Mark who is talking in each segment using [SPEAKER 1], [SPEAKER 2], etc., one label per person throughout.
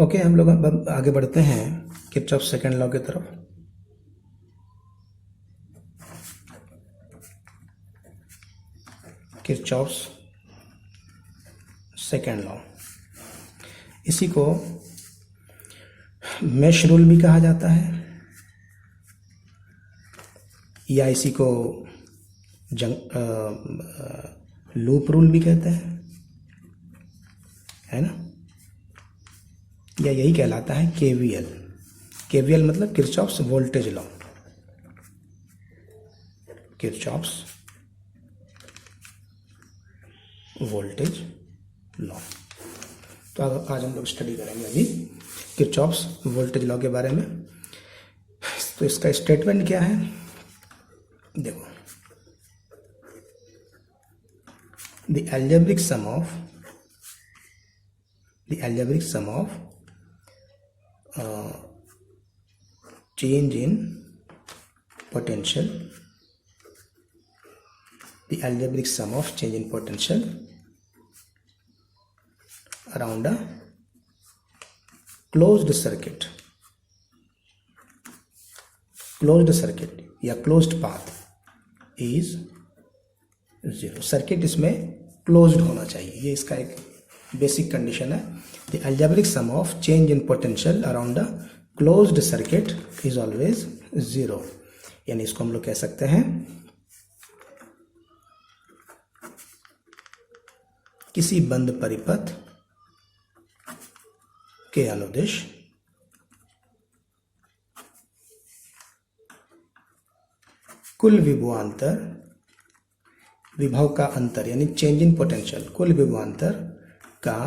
[SPEAKER 1] Okay, हम लोग अब आगे बढ़ते हैं किरचॉफ सेकंड लॉ की तरफ। किरचॉफ्स सेकंड लॉ, इसी को मेश रूल भी कहा जाता है, या इसी को लूप रूल भी कहते हैं, है ना, या यही कहलाता है केवीएल। केवीएल मतलब Kirchhoff's voltage law, Kirchhoff's voltage law. तो आज हम लोग स्टडी करेंगे अभी किरचॉफ्स वोल्टेज लॉ के बारे में। तो इसका स्टेटमेंट क्या है, देखो, the algebraic sum of change in potential, the algebraic sum of change in potential around a closed circuit या closed path is 0। सर्किट इसमें क्लोज्ड होना चाहिए, ये इसका एक बेसिक कंडीशन है। The algebraic sum of change in potential around a closed circuit is always 0। यानी इसको हम लोग कह सकते हैं किसी बंद परिपथ के अनुदिश कुल विभव का अंतर, यानी चेंज इन पोटेंशियल, कुल विभवांतर का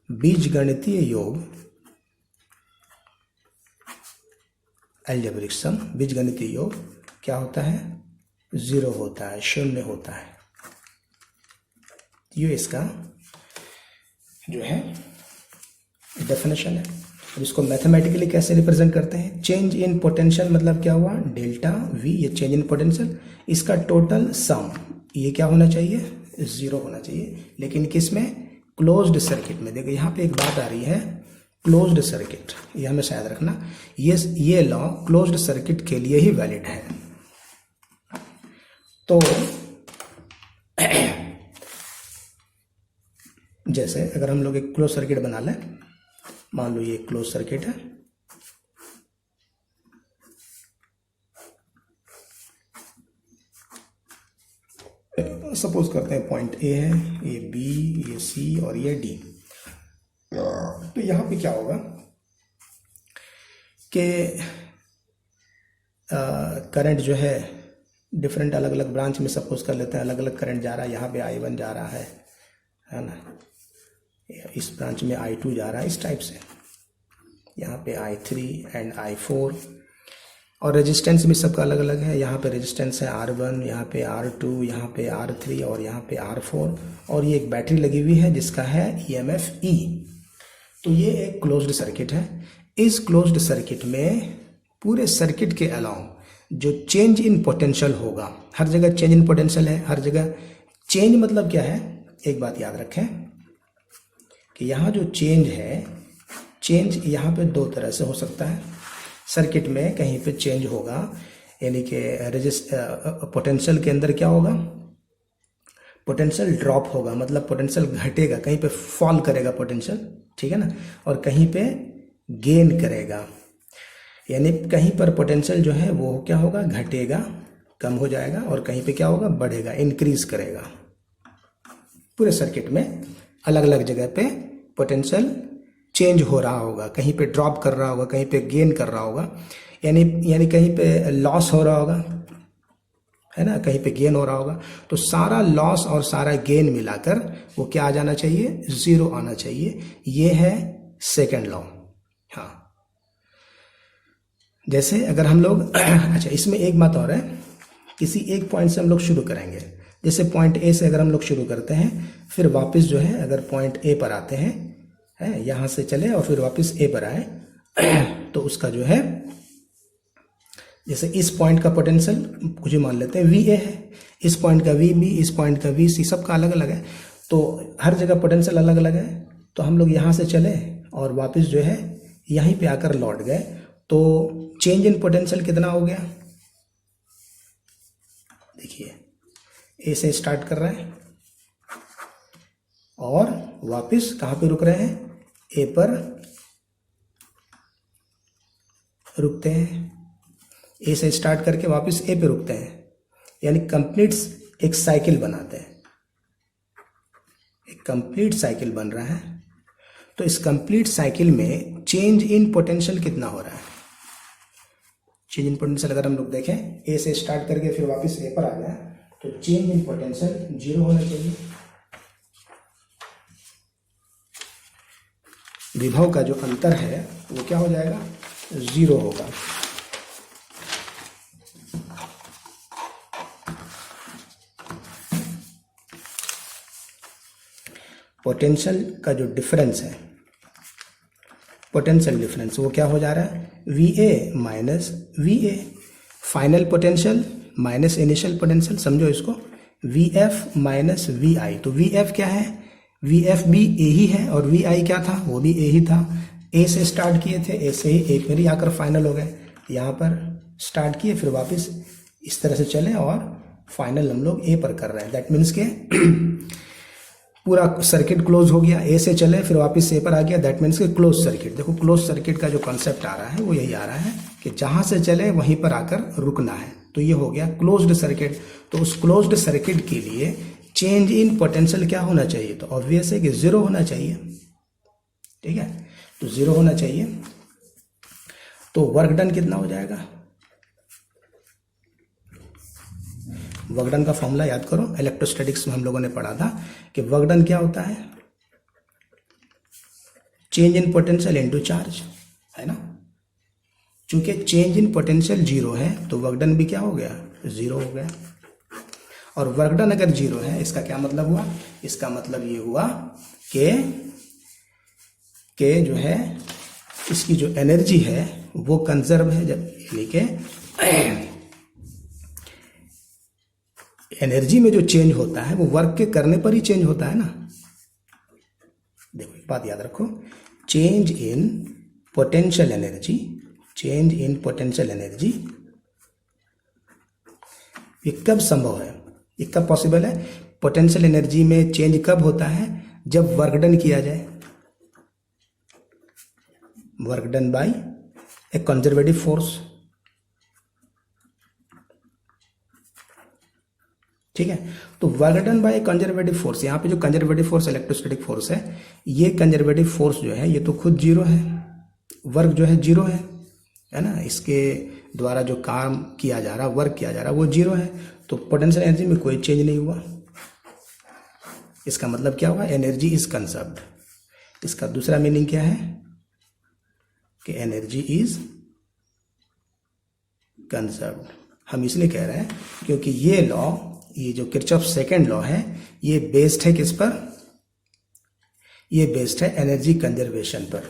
[SPEAKER 1] बीजगणितीय योग, अलजेब्रिक सम, बीजगणितीय योग क्या होता है, 0 होता है, 0 होता है। ये इसका जो है डेफिनेशन है। अब इसको मैथमेटिकली कैसे रिप्रेजेंट करते हैं, चेंज इन पोटेंशियल मतलब क्या हुआ, डेल्टा वी, ये चेंज इन पोटेंशियल, इसका टोटल सम ये क्या होना चाहिए, 0 होना चाहिए। लेकिन किस में, क्लोज्ड सर्किट में। देखो यहाँ पे एक बात आ रही है, क्लोज्ड सर्किट, ये हमें शायद रखना, ये लॉ क्लोज्ड सर्किट के लिए ही वैलिड है। तो जैसे अगर हम लोग एक क्लोज सर्किट बना लें, मान लो ये क्लोज सर्किट है, सपोज करते हैं पॉइंट ए है, ये बी, ये सी और ये डी। तो यहां पे क्या होगा कि करंट जो है डिफरेंट अलग अलग ब्रांच में सपोज कर लेते हैं, अलग अलग करंट जा रहा है। यहाँ पे I1 जा रहा है ना, इस ब्रांच में I2 जा रहा है, इस टाइप से। यहाँ पे I3 एंड I4, और रेजिस्टेंस भी सबका अलग अलग है। यहाँ पे रेजिस्टेंस है R1, यहाँ पे R2, यहाँ पे R3 और यहाँ पे R4, और ये एक बैटरी लगी हुई है जिसका है EMF E। तो ये एक क्लोज्ड सर्किट है। इस क्लोज्ड सर्किट में पूरे सर्किट के अलावा जो चेंज इन पोटेंशियल होगा, हर जगह चेंज इन पोटेंशियल है, हर जगह चेंज मतलब क्या है, एक बात याद रखें कि यहाँ जो चेंज है, चेंज यहाँ पे 2 तरह से हो सकता है। सर्किट में कहीं पे चेंज होगा, यानी कि पोटेंशियल के अंदर क्या होगा, पोटेंशियल ड्रॉप होगा, मतलब पोटेंशियल घटेगा, कहीं पे फॉल करेगा पोटेंशियल, ठीक है ना, और कहीं पे गेन करेगा। यानी कहीं पर पोटेंशियल जो है वो क्या होगा, घटेगा, कम हो जाएगा, और कहीं पे क्या होगा, बढ़ेगा, इंक्रीज करेगा। पूरे सर्किट में अलग अलग जगह पे पोटेंशियल चेंज हो रहा होगा, कहीं पे ड्रॉप कर रहा होगा, कहीं पे गेन कर रहा होगा, यानी कहीं पे लॉस हो रहा होगा, है ना, कहीं पे गेन हो रहा होगा। तो सारा लॉस और सारा गेन मिलाकर वो क्या आ जाना चाहिए, 0 आना चाहिए। ये है सेकंड लॉ। हाँ, जैसे अगर हम लोग अच्छा, इसमें एक बात और है, किसी एक पॉइंट से हम लोग शुरू करेंगे। जैसे पॉइंट ए से अगर हम लोग शुरू करते हैं, फिर वापस जो है अगर पॉइंट ए पर आते हैं, है यहां से चले और फिर वापस ए पर आए, तो उसका जो है, जैसे इस पॉइंट का पोटेंशियल कुछ मान लेते हैं VA है, इस पॉइंट का VB, इस पॉइंट का VC, सबका अलग अलग है। तो हर जगह पोटेंशियल अलग अलग है। तो हम लोग यहाँ से चले और वापस जो है यहीं पे आकर लौट गए, तो चेंज इन पोटेंशियल कितना हो गया? देखिए ए से स्टार्ट कर रहे हैं और वापस कहाँ पे रुक रहे हैं? ए पर रुकते हैं। ए से स्टार्ट करके वापस ए पे रुकते हैं, यानी कंप्लीट एक साइकिल बनाते हैं, एक कंप्लीट साइकिल बन रहा है। तो इस कंप्लीट साइकिल में चेंज इन पोटेंशियल कितना हो रहा है? चेंज इन पोटेंशियल अगर हम लोग देखें, ए से स्टार्ट करके फिर वापस ए पर आ गया, तो चेंज इन पोटेंशियल 0 होना चाहिए। विभव का जो अंतर है वो क्या हो जाएगा? 0 होगा। पोटेंशियल का जो डिफरेंस है, पोटेंशियल डिफरेंस, वो क्या हो जा रहा है? VA minus VA, final potential minus initial potential. समझो इसको, VF माइनस VI। तो VF क्या है? VF भी A ही है और VI क्या था? वो भी A ही था। A से स्टार्ट किए थे, A से ही A पर ही आकर फाइनल हो गए। यहाँ पर स्टार्ट किए, फिर वापस इस तरह से चले और फाइनल हम लोग A पर कर रहे हैं। दैट मीन्स के पूरा सर्किट क्लोज हो गया। ए से चले फिर वापस ए पर आ गया, दैट मीन्स के क्लोज सर्किट। देखो क्लोज सर्किट का जो कॉन्सेप्ट आ रहा है वो यही आ रहा है कि जहां से चले वहीं पर आकर रुकना है। तो ये हो गया क्लोज्ड सर्किट। तो उस क्लोज्ड सर्किट के लिए चेंज इन पोटेंशियल क्या होना चाहिए? तो ऑब्वियस है कि 0 होना चाहिए। ठीक है, तो 0 होना चाहिए। तो वर्क डन कितना हो जाएगा? वर्क डन का फॉर्मूला याद करो, इलेक्ट्रोस्टैटिक्स में हम लोगों ने पढ़ा था कि वर्क डन क्या होता है? Change in potential into charge, है ना। चूंकि चेंज इन पोटेंशियल 0 है तो वर्क डन भी क्या हो गया? 0 हो गया। और वर्क डन अगर 0 है, इसका क्या मतलब हुआ? इसका मतलब ये हुआ कि जो है इसकी जो एनर्जी है वो कंजर्व है। जब यानी कि एनर्जी में जो चेंज होता है वो वर्क के करने पर ही चेंज होता है ना। देखो एक बात याद रखो, change in potential energy, change in potential energy ये कब संभव है? ये कब पॉसिबल है? पोटेंशियल एनर्जी में चेंज कब होता है? जब वर्क डन किया जाए, work done by A conservative force. ठीक है, तो work done by conservative force, यहाँ पे जो कंजर्वेटिव फोर्स इलेक्ट्रोस्टैटिक फोर्स है, ये कंजर्वेटिव फोर्स जो है ये तो खुद 0 है, वर्क जो है 0 है ना। इसके द्वारा जो काम किया जा रहा, वर्क किया जा रहा, वो 0 है। तो पोटेंशियल एनर्जी में कोई चेंज नहीं हुआ। इसका मतलब क्या हुआ? Energy is conserved. इसका दूसरा मीनिंग क्या है कि एनर्जी इज कंजर्व्ड। हम इसलिए कह रहे हैं क्योंकि ये लॉ, ये जो किरचॉफ सेकंड लॉ है, ये बेस्ड है किस पर? ये बेस्ड है एनर्जी कंजर्वेशन पर,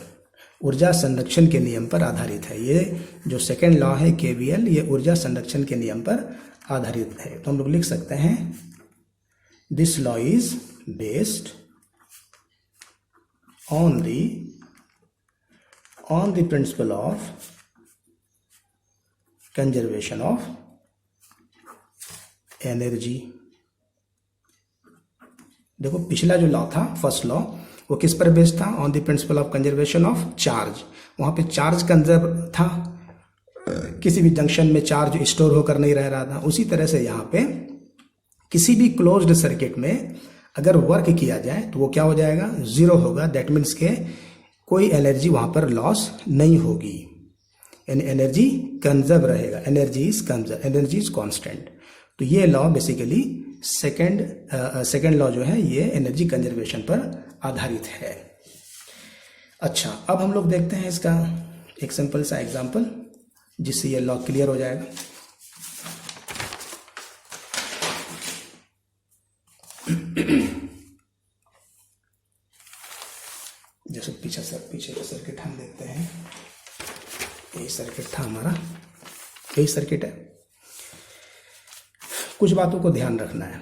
[SPEAKER 1] ऊर्जा संरक्षण के नियम पर आधारित है। ये जो सेकंड लॉ है KVL, ये ऊर्जा संरक्षण के नियम पर आधारित है। तो हम लोग लिख सकते हैं this law is based on the principle of conservation of energy. देखो पिछला जो लॉ था, फर्स्ट लॉ, वो किस पर बेस्ड था? On the principle of conservation of charge. वहां पे चार्ज कंजर्व था, किसी भी जंक्शन में चार्ज स्टोर होकर नहीं रह रहा था। उसी तरह से यहाँ पे किसी भी क्लोज्ड सर्किट में अगर वर्क किया जाए तो वो क्या हो जाएगा? 0 होगा। दैट मीन्स के कोई एनर्जी वहां पर लॉस नहीं होगी, यानी एनर्जी कंजर्व रहेगा। Energy is conserve, energy is constant. तो ये लॉ बेसिकली सेकंड लॉ जो है ये एनर्जी कंजर्वेशन पर आधारित है। अच्छा, अब हम लोग देखते हैं इसका एक सिंपल सा एग्जांपल जिससे ये लॉ क्लियर हो जाएगा। जैसे पीछे का सर्किट हम देखते हैं, यही सर्किट था हमारा, यही सर्किट है। कुछ बातों को ध्यान रखना है।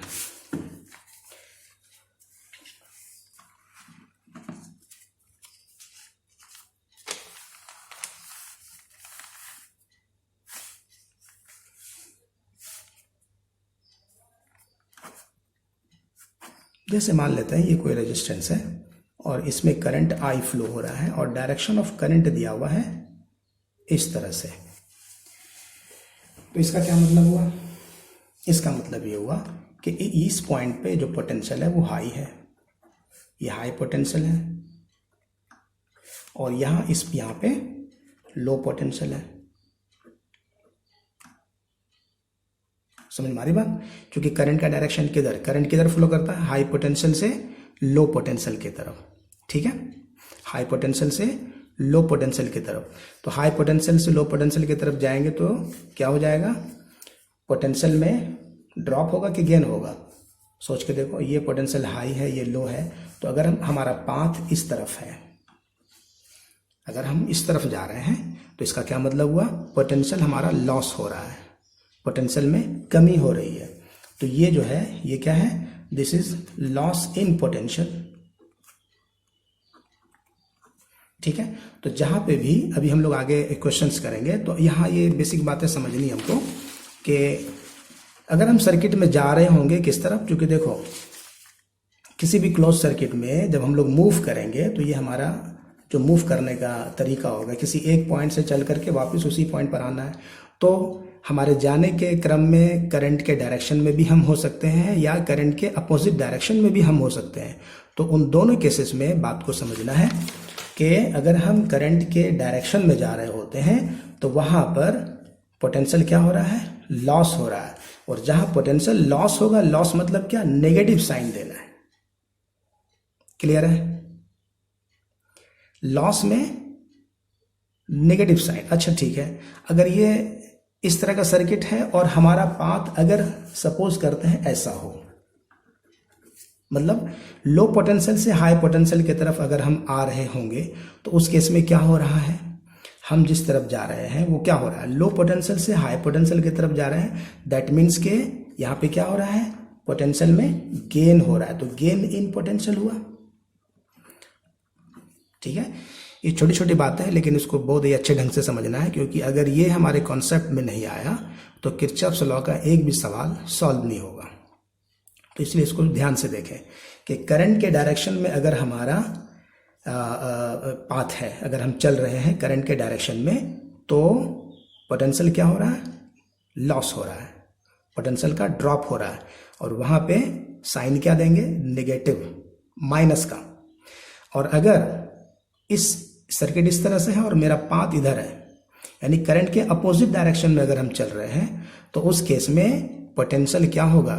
[SPEAKER 1] जैसे मान लेते हैं ये कोई रेजिस्टेंस है और इसमें करंट I फ्लो हो रहा है और डायरेक्शन ऑफ करंट दिया हुआ है इस तरह से। तो इसका क्या मतलब हुआ? इसका मतलब ये हुआ कि इस पॉइंट पे जो पोटेंशियल है वो हाई है, ये हाई पोटेंशियल है, और यहाँ पे लो पोटेंशियल है। समझ में आ रही बात? क्योंकि करंट का डायरेक्शन करंट किधर फ्लो करता है? हाई पोटेंशियल से लो पोटेंशियल की तरफ। ठीक है, हाई पोटेंशियल से लो पोटेंशियल की तरफ। तो हाई पोटेंशियल से लो पोटेंशियल की तरफ जाएंगे तो क्या हो जाएगा? पोटेंशियल में ड्रॉप होगा कि गेन होगा? सोच के देखो, ये पोटेंशियल हाई है, ये लो है, तो अगर हमारा पाथ इस तरफ है, अगर हम इस तरफ जा रहे हैं तो इसका क्या मतलब हुआ? पोटेंशियल हमारा लॉस हो रहा है, पोटेंशियल में कमी हो रही है। तो ये जो है ये क्या है? This is loss in potential. ठीक है, तो जहां पे भी अभी हम लोग आगे क्वेश्चंस करेंगे तो यहाँ ये बेसिक बातें समझनी हमको कि अगर हम सर्किट में जा रहे होंगे किस तरफ, क्योंकि देखो किसी भी क्लोज सर्किट में जब हम लोग मूव करेंगे तो ये हमारा जो मूव करने का तरीका होगा, किसी एक पॉइंट से चल करके वापस उसी पॉइंट पर आना है। तो हमारे जाने के क्रम में करंट के डायरेक्शन में भी हम हो सकते हैं या करंट के अपोजिट डायरेक्शन में भी हम हो सकते हैं। तो उन दोनों केसेस में बात को समझना है कि अगर हम करंट के डायरेक्शन में जा रहे होते हैं तो वहां पर पोटेंशियल क्या हो रहा है? लॉस हो रहा है। और जहां पोटेंशियल लॉस होगा, लॉस मतलब क्या? नेगेटिव साइन देना है। क्लियर है? लॉस में नेगेटिव साइन। अच्छा ठीक है, अगर ये इस तरह का सर्किट है और हमारा पाथ अगर सपोज करते हैं ऐसा हो, मतलब लो पोटेंशियल से हाई पोटेंशियल की तरफ अगर हम आ रहे होंगे तो उस केस में क्या हो रहा है? हम जिस तरफ जा रहे हैं वो क्या हो रहा है? लो पोटेंशियल से हाई पोटेंशियल की तरफ जा रहे हैं। दैट मीन्स के यहाँ पे क्या हो रहा है? पोटेंशियल में गेन हो रहा है। तो गेन इन पोटेंशियल हुआ। ठीक है, ये छोटी छोटी बातें हैं लेकिन इसको बहुत ही अच्छे ढंग से समझना है, क्योंकि अगर ये हमारे कॉन्सेप्ट में नहीं आया तो किरचॉफ्स लॉ का एक भी सवाल सॉल्व नहीं होगा। तो इसलिए इसको ध्यान से देखें कि करंट के डायरेक्शन में अगर हमारा पाथ है, अगर हम चल रहे हैं करंट के डायरेक्शन में, तो पोटेंशियल क्या हो रहा है? लॉस हो रहा है, पोटेंशियल का ड्रॉप हो रहा है। और वहां पे साइन क्या देंगे? नेगेटिव, माइनस का। और अगर इस सर्किट इस तरह से है और मेरा पाथ इधर है, यानी करंट के अपोजिट डायरेक्शन में अगर हम चल रहे हैं, तो उस केस में पोटेंशियल क्या होगा?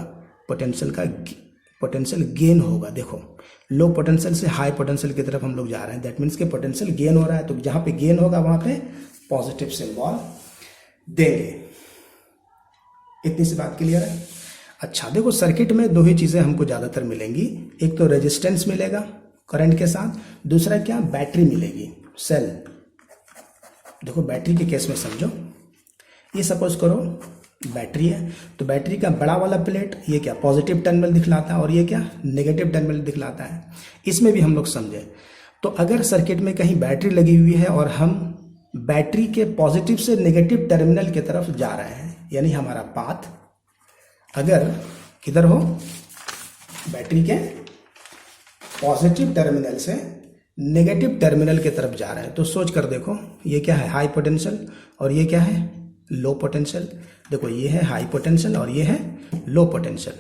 [SPEAKER 1] पोटेंशियल गेन होगा। देखो, लो पोटेंशियल से हाई पोटेंशियल की तरफ हम लोग जा रहे हैं, दैट मीन्स के पोटेंशियल गेन हो रहा है। तो जहां पे गेन होगा वहां पे पॉजिटिव सिंबल देंगे। इतनी सी बात क्लियर है? अच्छा देखो, सर्किट में दो ही चीजें हमको ज्यादातर मिलेंगी। एक तो रेजिस्टेंस मिलेगा करंट के साथ, दूसरा क्या? बैटरी मिलेगी, सेल। देखो बैटरी के केस में समझो, ये सपोज करो बैटरी है, तो बैटरी का बड़ा वाला प्लेट ये क्या? पॉजिटिव टर्मिनल दिखलाता है और ये क्या? नेगेटिव टर्मिनल दिखलाता है। इसमें भी हम लोग समझे तो अगर सर्किट में कहीं बैटरी लगी हुई है और हम बैटरी के पॉजिटिव से नेगेटिव टर्मिनल की तरफ जा रहे हैं, यानी हमारा पाथ अगर किधर हो? बैटरी के पॉजिटिव टर्मिनल से नेगेटिव टर्मिनल की तरफ जा रहे हैं, तो सोच कर देखो, ये क्या है? हाई पोटेंशियल और ये क्या है? Low potential. देखो ये है हाई पोटेंशियल और ये है लो पोटेंशियल।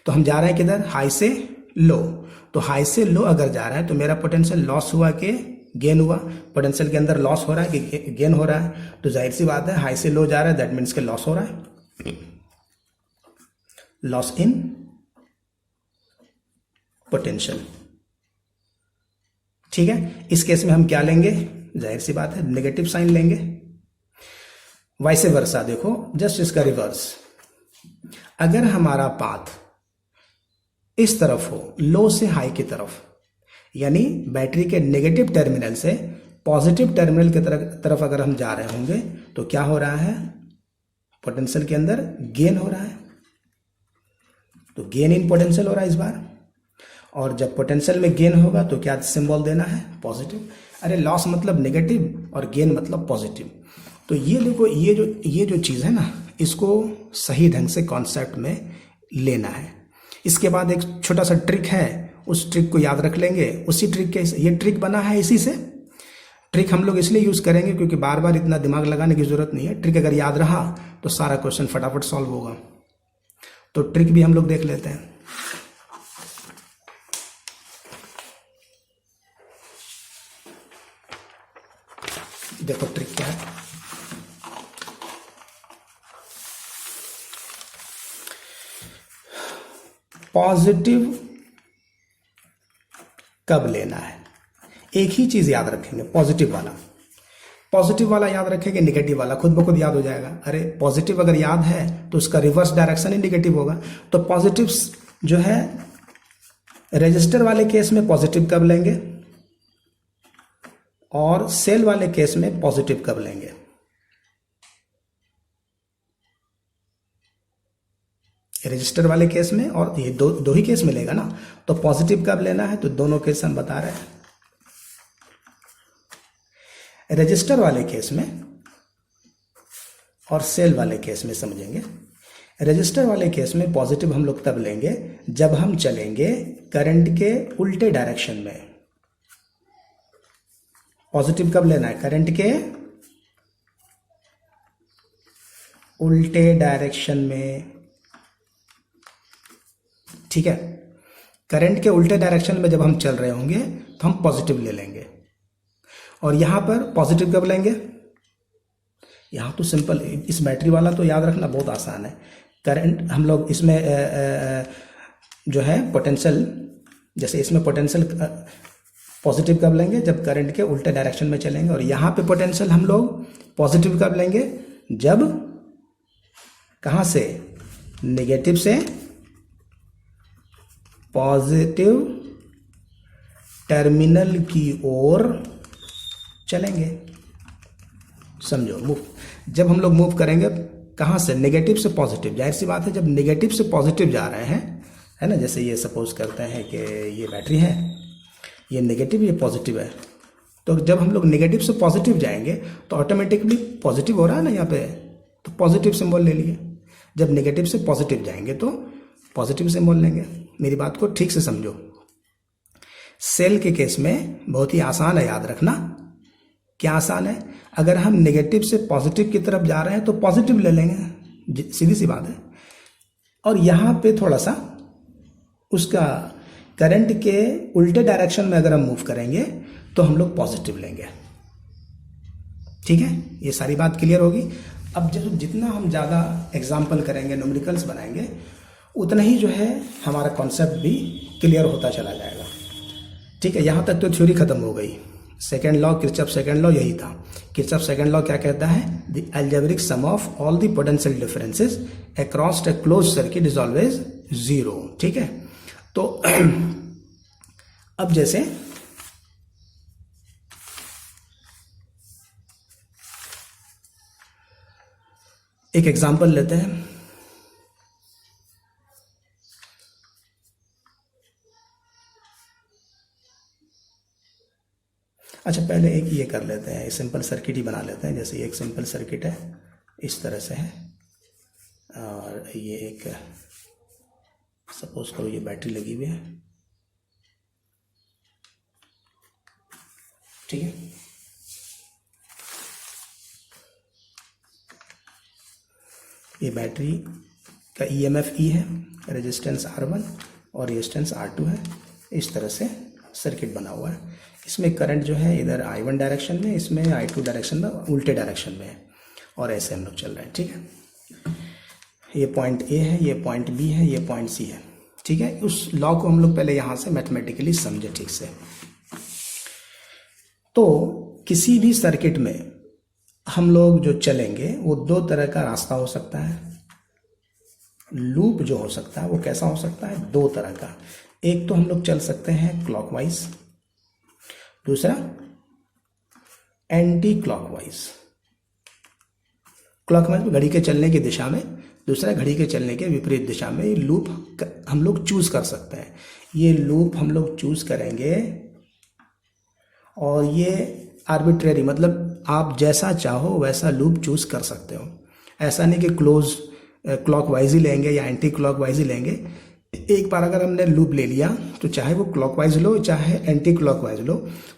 [SPEAKER 1] तो हम जा रहे हैं किधर? हाई से लो। तो हाई से लो अगर जा रहा है तो मेरा पोटेंशियल लॉस हुआ कि गेन हुआ? पोटेंशियल के अंदर लॉस हो रहा है कि गेन हो रहा है? तो जाहिर सी बात है, हाई से लो जा रहा है, दैट मीन्स के लॉस हो रहा है, लॉस इन पोटेंशियल। ठीक है, इस केस में हम क्या लेंगे? जाहिर सी बात है, नेगेटिव साइन लेंगे। वाइसे वर्सा, देखो जस्ट इसका रिवर्स। अगर हमारा पाथ इस तरफ हो, लो से हाई की तरफ, यानी बैटरी के नेगेटिव टर्मिनल से पॉजिटिव टर्मिनल की तरफ अगर हम जा रहे होंगे, तो क्या हो रहा है? पोटेंशियल के अंदर गेन हो रहा है। तो गेन इन पोटेंशियल हो रहा है इस बार। और जब पोटेंशियल में गेन होगा तो क्या सिंबल देना है? पॉजिटिव। अरे लॉस मतलब नेगेटिव और गेन मतलब पॉजिटिव। तो ये देखो, ये जो चीज़ है ना, इसको सही ढंग से कॉन्सेप्ट में लेना है इसके बाद एक छोटा सा ट्रिक है, उस ट्रिक को याद रख लेंगे। उसी ट्रिक के, ये ट्रिक बना है इसी से। ट्रिक हम लोग इसलिए यूज करेंगे क्योंकि बार बार इतना दिमाग लगाने की जरूरत नहीं है। ट्रिक अगर याद रहा तो सारा क्वेश्चन फटाफट सॉल्व होगा। तो ट्रिक भी हम लोग देख लेते हैं। देखो ट्रिक क्या है। पॉजिटिव कब लेना है, एक ही चीज याद रखेंगे, पॉजिटिव वाला। पॉजिटिव वाला याद रखेंगे, नेगेटिव वाला खुद ब खुद याद हो जाएगा। अरे पॉजिटिव अगर याद है तो उसका रिवर्स डायरेक्शन ही नेगेटिव होगा। तो पॉजिटिव जो है रजिस्टर वाले केस में पॉजिटिव कब लेंगे और सेल वाले केस में पॉजिटिव कब लेंगे। रजिस्टर वाले केस में और ये दो ही केस मिलेगा ना। तो पॉजिटिव कब लेना है, तो दोनों केस हम बता रहे हैं। रजिस्टर वाले केस में और सेल वाले केस में समझेंगे। रजिस्टर वाले केस में पॉजिटिव हम लोग तब लेंगे जब हम चलेंगे करंट के उल्टे डायरेक्शन में। पॉजिटिव कब लेना है, करंट के उल्टे डायरेक्शन में, ठीक है। करंट के उल्टे डायरेक्शन में जब हम चल रहे होंगे तो हम पॉजिटिव ले लेंगे। और यहां पर पॉजिटिव कब लेंगे, यहां तो सिंपल, इस बैटरी वाला तो याद रखना बहुत आसान है। करंट हम लोग इसमें जो है पोटेंशियल, जैसे इसमें पोटेंशियल पॉजिटिव कब लेंगे, जब करंट के उल्टे डायरेक्शन में चलेंगे। और यहां पे पोटेंशियल हम लोग पॉजिटिव कब लेंगे, जब कहां से, नेगेटिव से पॉजिटिव टर्मिनल की ओर चलेंगे। समझो, मूव, जब हम लोग मूव करेंगे कहां से, नेगेटिव से पॉजिटिव। जाहिर सी बात है जब नेगेटिव से पॉजिटिव जा रहे हैं, है ना, जैसे ये सपोज करते हैं कि ये बैटरी है, ये नेगेटिव ये पॉजिटिव है। तो जब हम लोग नेगेटिव से पॉजिटिव जाएंगे तो ऑटोमेटिकली पॉजिटिव हो रहा है ना यहाँ पे, तो पॉजिटिव सिंबल ले लिए। जब नेगेटिव से पॉजिटिव जाएंगे तो पॉजिटिव सिंबल लेंगे। मेरी बात को ठीक से समझो। सेल के केस में बहुत ही आसान है याद रखना। क्या आसान है, अगर हम नेगेटिव से पॉजिटिव की तरफ जा रहे हैं तो पॉजिटिव ले लेंगे, सीधी सी बात है। और यहां पे थोड़ा सा उसका करंट के उल्टे डायरेक्शन में अगर हम मूव करेंगे तो हम लोग पॉजिटिव लेंगे। ठीक है, ये सारी बात क्लियर होगी। अब जब जितना हम ज़्यादा एग्जाम्पल करेंगे, न्यूमेरिकल्स बनाएंगे, उतना ही जो है हमारा कॉन्सेप्ट भी क्लियर होता चला जाएगा। ठीक है, यहाँ तक तो थ्योरी खत्म हो गई। Second law, Kirchhoff second law यही था। किरचॉफ सेकेंड लॉ क्या कहता है, the algebraic sum of all the potential differences across a close circuit is always zero. ठीक है, तो अब जैसे एक एग्जांपल लेते हैं। अच्छा, पहले एक ये कर लेते हैं, सिंपल सर्किट ही बना लेते हैं। जैसे एक सिंपल सर्किट है, इस तरह से है, और ये एक सपोज करो ये बैटरी लगी हुई है। ठीक है, ये बैटरी का ईएमएफ ई है, रेजिस्टेंस R1 और रेजिस्टेंस R2 है। इस तरह से सर्किट बना हुआ है। इसमें करंट जो है इधर I1 डायरेक्शन में, इसमें I2 डायरेक्शन में, उल्टे डायरेक्शन में है, और ऐसे हम लोग चल रहे हैं। ठीक है, ये पॉइंट ए है, ये पॉइंट बी है, ये पॉइंट सी है। ठीक है, उस लॉ को हम लोग पहले यहां से मैथमेटिकली समझे ठीक से। तो किसी भी सर्किट में हम लोग जो चलेंगे वो दो तरह का रास्ता हो सकता है। लूप जो हो सकता है वो कैसा हो सकता है, दो तरह का। एक तो हम लोग चल सकते हैं क्लॉकवाइज, दूसरा एंटी क्लॉकवाइज। क्लॉकवाइज घड़ी के चलने की दिशा में, दूसरा घड़ी के चलने के विपरीत दिशा में। ये लूप हम लोग चूज कर सकते हैं। ये लूप हम लोग चूज करेंगे और ये आर्बिट्रेरी, मतलब आप जैसा चाहो वैसा लूप चूज कर सकते हो। ऐसा नहीं कि क्लोज क्लॉकवाइज ही लेंगे या एंटी क्लॉकवाइज ही लेंगे। एक बार अगर हमने लूप ले लिया तो चाहे वो क्लॉकवाइज लो चाहे एंटी क्लॉकवाइज लो,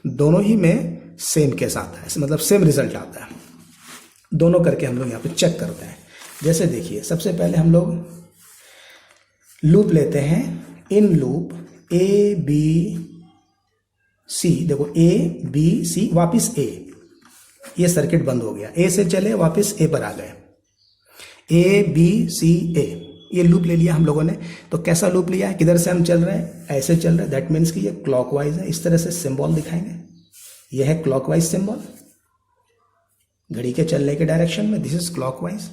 [SPEAKER 1] दोनों ही में सेम केस आता है, मतलब सेम रिजल्ट आता है। दोनों करके हम लोग यहाँ पे चेक करते हैं। जैसे देखिए, सबसे पहले हम लोग लूप लेते हैं, in loop A B C, देखो ए बी सी वापिस ए, ये सर्किट बंद हो गया, ए से चले वापिस ए पर आ गए, ए बी सी ए, ये लूप ले लिया हम लोगों ने। तो कैसा लूप लिया है, किधर से हम चल रहे हैं, ऐसे चल रहे हैं, दैट मीन्स कि ये क्लॉकवाइज है। इस तरह से सिंबल दिखाएंगे, ये है क्लॉकवाइज सिंबल, घड़ी के चलने के डायरेक्शन में, this is clockwise.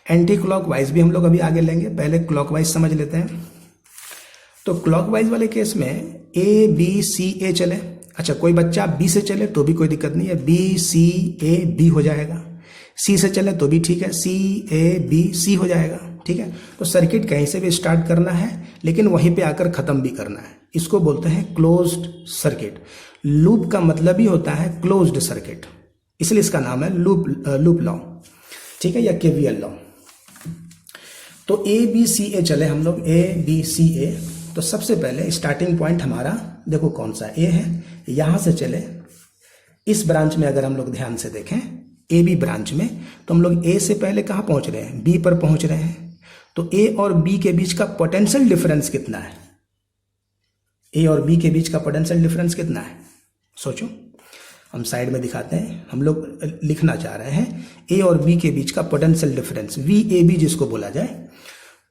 [SPEAKER 1] Anti clockwise भी हम लोग अभी आगे लेंगे, पहले क्लॉकवाइज समझ लेते हैं। तो क्लॉकवाइज वाले केस में ए बी सी ए चले, अच्छा कोई बच्चा बी से चले तो भी कोई दिक्कत नहीं है, बी सी ए बी हो जाएगा, सी से चले तो भी ठीक है, सी ए बी सी हो जाएगा, ठीक है। तो सर्किट कहीं से भी स्टार्ट करना है लेकिन वहीं पे आकर खत्म भी करना है, इसको बोलते हैं क्लोज्ड सर्किट। लूप का मतलब ही होता है क्लोज्ड सर्किट, इसलिए इसका नाम है लूप लॉ, ठीक है, या केवीएल लॉ। तो ए बी सी ए चले हम लोग, ए बी सी ए। तो सबसे पहले स्टार्टिंग पॉइंट हमारा देखो कौन सा ए है, यहां से चले इस ब्रांच में, अगर हम लोग ध्यान से देखें ए बी ब्रांच में, तो हम लोग ए से पहले कहां पहुंच रहे हैं, बी पर पहुंच रहे हैं। तो ए और बी के बीच का पोटेंशियल डिफरेंस कितना है, ए और बी के बीच का पोटेंशियल डिफरेंस कितना है, सोचो। हम साइड में दिखाते हैं, हम लोग लिखना चाह रहे हैं ए और बी के बीच का potential difference, V A B जिसको बोला जाए।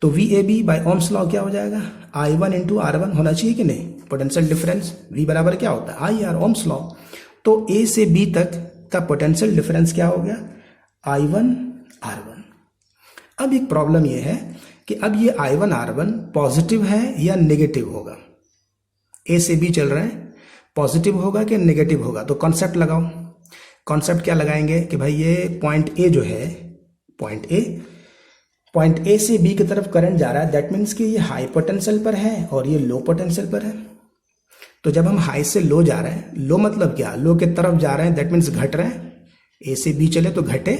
[SPEAKER 1] तो V A B by Ohm's law क्या हो जाएगा, I one into R one होना चाहिए कि नहीं, पोटेंशियल डिफरेंस वी बराबर क्या होता है, आई आर, ओम्स लॉ। तो ए से बी तक का पोटेंशियल डिफरेंस क्या हो गया, आई वन आर वन। अब एक प्रॉब्लम यह है कि अब ये I one R one positive है या नेगेटिव होगा, ए से बी चल रहे हैं, पॉजिटिव होगा कि नेगेटिव होगा। तो कॉन्सेप्ट लगाओ, कॉन्सेप्ट क्या लगाएंगे कि भाई ये पॉइंट ए जो है, पॉइंट ए से बी की तरफ करंट जा रहा है, दैट मीन्स कि ये हाई पोटेंशियल पर है और ये लो पोटेंशियल पर है। तो जब हम हाई से लो जा रहे हैं, लो मतलब क्या, लो के तरफ जा रहे हैं, दैट मीन्स घट रहे हैं, ए से बी चले तो घटे,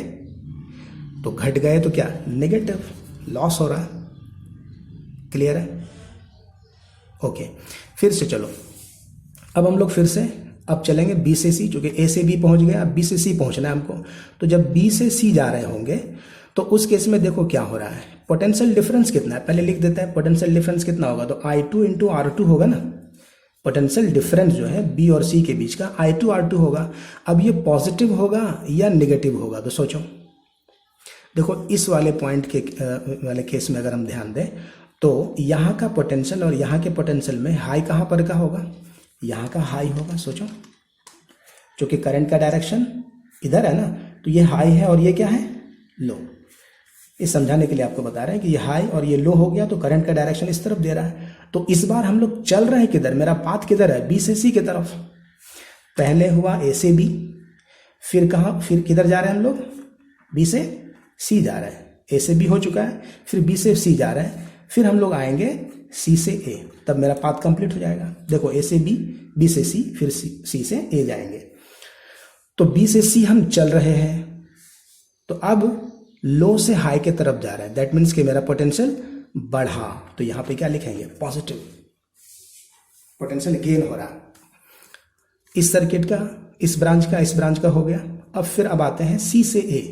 [SPEAKER 1] तो घट गए तो क्या, नेगेटिव, लॉस हो रहा है, क्लियर है, ओके। फिर से चलो, अब हम लोग फिर से अब चलेंगे बी से सी, चूंकि ए से बी पहुंच गया, अब बी से सी पहुंचना है हमको। तो जब बी से सी जा रहे होंगे तो उस केस में देखो क्या हो रहा है, पोटेंशियल डिफरेंस कितना है, पहले लिख देते हैं पोटेंशियल डिफरेंस कितना होगा। तो आई टू इंटू आर टू होगा ना, पोटेंशियल डिफरेंस जो है बी और सी के बीच का आई टू आर टू होगा। अब ये पॉजिटिव होगा या निगेटिव होगा, तो सोचो। देखो इस वाले पॉइंट के वाले केस में अगर हम ध्यान दें तो यहाँ का पोटेंशियल और यहाँ के पोटेंशियल में हाई कहाँ पर का होगा, यहाँ का हाई होगा, सोचो। क्योंकि करंट का डायरेक्शन इधर है ना, तो ये हाई है और ये क्या है, लो। इस समझाने के लिए आपको बता रहे हैं कि ये हाई और ये लो हो गया, तो करंट का डायरेक्शन इस तरफ दे रहा है। तो इस बार हम लोग चल रहे हैं किधर, मेरा पाथ किधर है, बी से सी की तरफ। पहले हुआ ए से बी, फिर कहाँ, फिर किधर जा रहे हैं हम लोग, बी से सी जा रहे हैं। ए से बी हो चुका है, फिर बी से सी जा रहे हैं, फिर हम लोग आएंगे सी से ए, तब मेरा पाथ कंप्लीट हो जाएगा। देखो ए से बी, बी से सी, फिर सी से ए जाएंगे। तो बी से सी हम चल रहे हैं, तो अब लो से हाई के तरफ जा रहा है, दैट मीन्स कि मेरा पोटेंशियल बढ़ा। तो यहां पे क्या लिखेंगे, पॉजिटिव, पोटेंशियल गेन हो रहा। इस सर्किट का, इस ब्रांच का हो गया। अब फिर अब आते हैं सी से ए।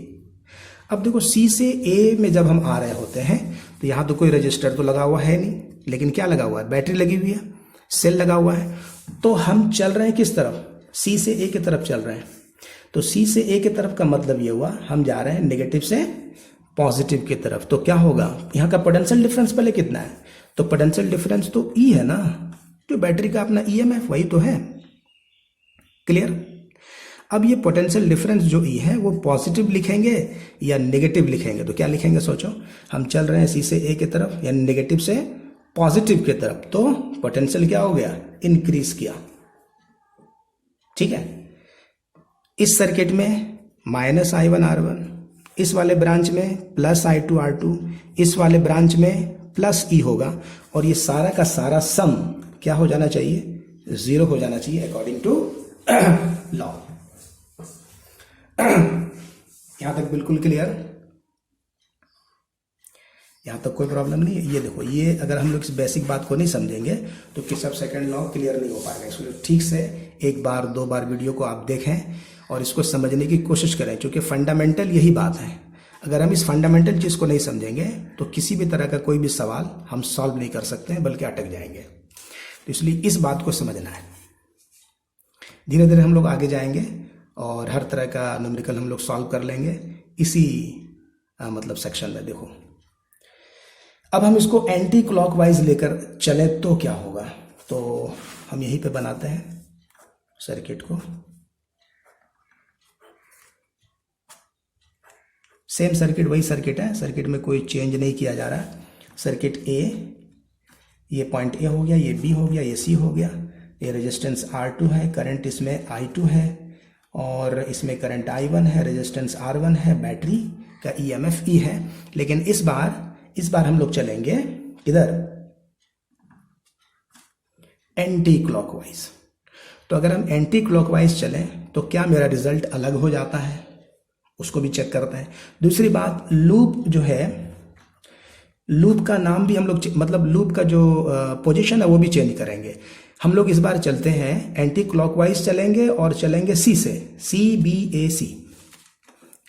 [SPEAKER 1] अब देखो सी से ए में जब हम आ रहे होते हैं तो यहां तो कोई रजिस्टर तो लगा हुआ है नहीं, लेकिन क्या लगा हुआ है, बैटरी लगी हुई है, सेल लगा हुआ है। तो हम चल रहे हैं किस तरफ, सी से ए की तरफ चल रहे हैं। तो सी से ए की तरफ का मतलब ये हुआ हम जा रहे हैं नेगेटिव से पॉजिटिव की तरफ। तो क्या होगा, यहाँ का पोटेंशियल डिफरेंस पहले कितना है, तो पोटेंशियल डिफरेंस तो ई है ना, जो बैटरी का अपना ईएमएफ वही तो है, क्लियर। अब ये पोटेंशियल डिफरेंस जो ई है वो पॉजिटिव लिखेंगे या नेगेटिव लिखेंगे, तो क्या लिखेंगे, सोचो। हम चल रहे हैं सी से ए की तरफ या नेगेटिव से पॉजिटिव की तरफ, तो पोटेंशियल क्या हो गया, इंक्रीज किया, ठीक है। इस सर्किट में minus I one R one, इस वाले ब्रांच में plus I two R two, इस वाले ब्रांच में प्लस ई होगा, और ये सारा का सारा सम क्या हो जाना चाहिए, 0 हो जाना चाहिए अकॉर्डिंग टू लॉ। यहां तक बिल्कुल क्लियर, यहाँ तक कोई प्रॉब्लम नहीं है। ये देखो, ये अगर हम लोग इस बेसिक बात को नहीं समझेंगे तो किरचॉफ सेकंड लॉ क्लियर नहीं हो पाएगा। इसको ठीक से एक बार दो बार वीडियो को आप देखें और इसको समझने की कोशिश करें, क्योंकि फंडामेंटल यही बात है। अगर हम इस फंडामेंटल चीज़ को नहीं समझेंगे तो किसी भी तरह का कोई भी सवाल हम सॉल्व नहीं कर सकते हैं, बल्कि अटक जाएंगे। तो इसलिए इस बात को समझना है। धीरे धीरे हम लोग आगे जाएंगे और हर तरह का न्यूमेरिकल हम लोग सॉल्व कर लेंगे इसी मतलब सेक्शन में। देखो, अब हम इसको एंटी क्लॉकवाइज लेकर चले तो क्या होगा। तो हम यहीं पे बनाते हैं सर्किट को। सेम सर्किट, वही सर्किट है, सर्किट में कोई चेंज नहीं किया जा रहा है। सर्किट ए, ये पॉइंट ए हो गया, ये बी हो गया, ये सी हो गया, ये रेजिस्टेंस R2 है, करंट इसमें I2 है और इसमें करंट I1 है, रेजिस्टेंस R1 है, बैटरी का EMF E है। लेकिन इस बार हम लोग चलेंगे इधर एंटी क्लॉकवाइज। तो अगर हम एंटी क्लॉकवाइज चलें तो क्या मेरा रिजल्ट अलग हो जाता है, उसको भी चेक करते हैं। दूसरी बात, लूप जो है, लूप का नाम भी हम लोग मतलब लूप का जो पोजीशन है वो भी चेंज करेंगे। हम लोग इस बार चलते हैं एंटी क्लॉकवाइज चलेंगे और चलेंगे सी से, CBAC,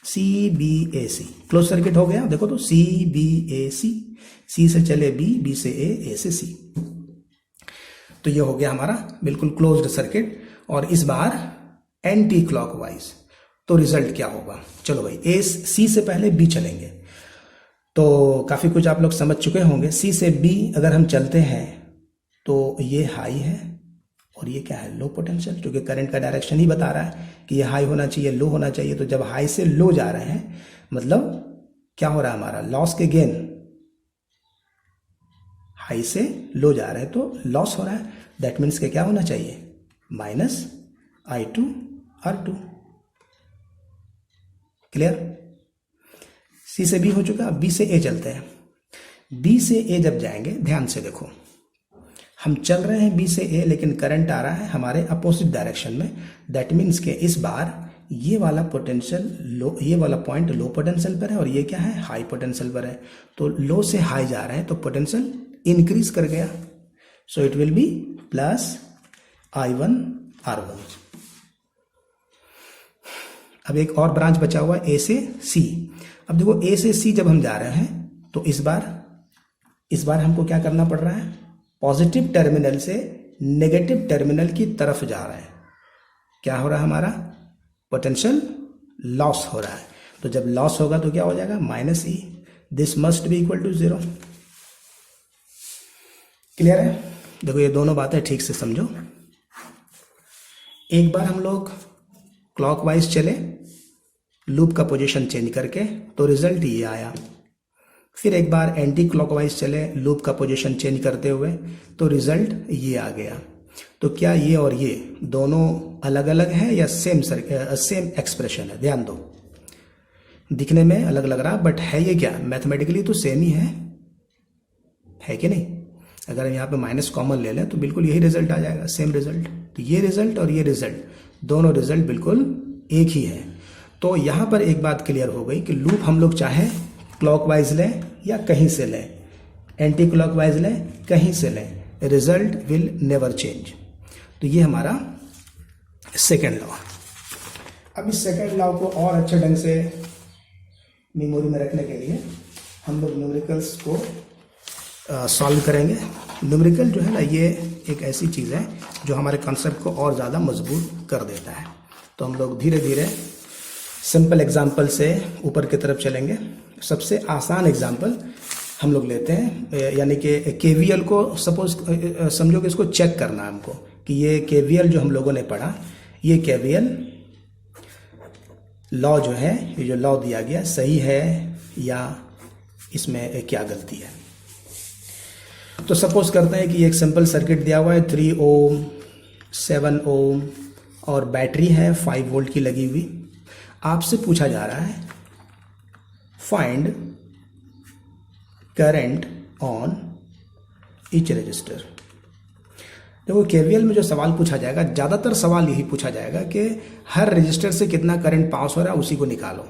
[SPEAKER 1] CBAC क्लोज सर्किट हो गया। देखो तो CBAC, सी से चले बी से ए से सी। तो ये हो गया हमारा बिल्कुल क्लोज्ड सर्किट। और इस बार एंटी क्लॉकवाइज, तो रिजल्ट क्या होगा। चलो भाई, सी से पहले बी चलेंगे। तो काफी कुछ आप लोग समझ चुके होंगे। सी से बी अगर हम चलते हैं तो ये हाई है और ये क्या है, लो पोटेंशियल, क्योंकि करंट का डायरेक्शन ही बता रहा है कि ये हाई होना चाहिए, लो होना चाहिए। तो जब हाई से लो जा रहे हैं मतलब क्या हो रहा है, हमारा लॉस के गेन, हाई से लो जा रहे हैं तो लॉस हो रहा है। दैट मीन्स के क्या होना चाहिए, -I2 R2। क्लियर। सी से बी हो चुका, अब बी से ए चलते हैं। बी से ए जब जाएंगे, ध्यान से देखो, हम चल रहे हैं बी से ए, लेकिन करंट आ रहा है हमारे अपोजिट डायरेक्शन में। दैट मीन्स के इस बार ये वाला पोटेंशियल लो, ये वाला पॉइंट लो पोटेंशियल पर है और ये क्या है, हाई पोटेंशियल पर है। तो लो से हाई जा रहे हैं तो पोटेंशियल इंक्रीज कर गया। So it will be +I1 R1। अब एक और ब्रांच बचा हुआ है ए से सी। अब देखो, ए से सी जब हम जा रहे हैं तो इस बार हमको क्या करना पड़ रहा है, पॉजिटिव टर्मिनल से नेगेटिव टर्मिनल की तरफ जा रहे हैं। क्या हो रहा है, हमारा पोटेंशियल लॉस हो रहा है। तो जब लॉस होगा तो क्या हो जाएगा, -E, this must be equal to 0। Clear है। देखो, ये दोनों बातें ठीक से समझो। एक बार हम लोग क्लॉकवाइज चले लूप का पोजीशन चेंज करके, तो रिजल्ट ये आया। फिर एक बार एंटी क्लॉकवाइज चले लूप का पोजीशन चेंज करते हुए, तो रिजल्ट ये आ गया। तो क्या ये और ये दोनों अलग अलग है या सेम एक्सप्रेशन है। ध्यान दो, दिखने में अलग लग रहा, बट है ये क्या, मैथमेटिकली तो सेम ही है कि नहीं। अगर हम यहाँ पे माइनस कॉमन ले लें तो बिल्कुल यही रिजल्ट आ जाएगा, सेम रिजल्ट। तो ये रिजल्ट और ये रिजल्ट, दोनों रिजल्ट बिल्कुल एक ही है। तो यहाँ पर एक बात क्लियर हो गई कि लूप हम लोग चाहे क्लॉकवाइज लें या कहीं से लें, एंटी क्लॉकवाइज लें कहीं से लें, रिजल्ट विल नेवर चेंज। तो ये हमारा सेकेंड लॉ। अब इस सेकेंड लॉ को और अच्छे ढंग से मेमोरी में रखने के लिए हम लोग न्यूमेरिकल्स को सॉल्व करेंगे। न्यूमेरिकल जो है ना, ये एक ऐसी चीज़ है जो हमारे कॉन्सेप्ट को और ज़्यादा मजबूत कर देता है। तो हम लोग धीरे धीरे सिंपल एग्जाम्पल से ऊपर की तरफ चलेंगे। सबसे आसान एग्जाम्पल हम लोग लेते हैं, यानी कि KVL को सपोज समझो कि इसको चेक करना है हमको कि ये KVL जो हम लोगों ने पढ़ा, ये KVL लॉ जो है, ये जो लॉ दिया गया सही है या इसमें क्या गलती है। तो सपोज करते हैं कि एक सिंपल सर्किट दिया हुआ है, 3 ओम 7 ओम और बैटरी है 5 वोल्ट की लगी हुई। आपसे पूछा जा रहा है find current on each resistor. देखो, KVL में जो सवाल पूछा जाएगा, ज़्यादातर सवाल यही पूछा जाएगा कि हर रजिस्टर से कितना करंट पास हो रहा है उसी को निकालो।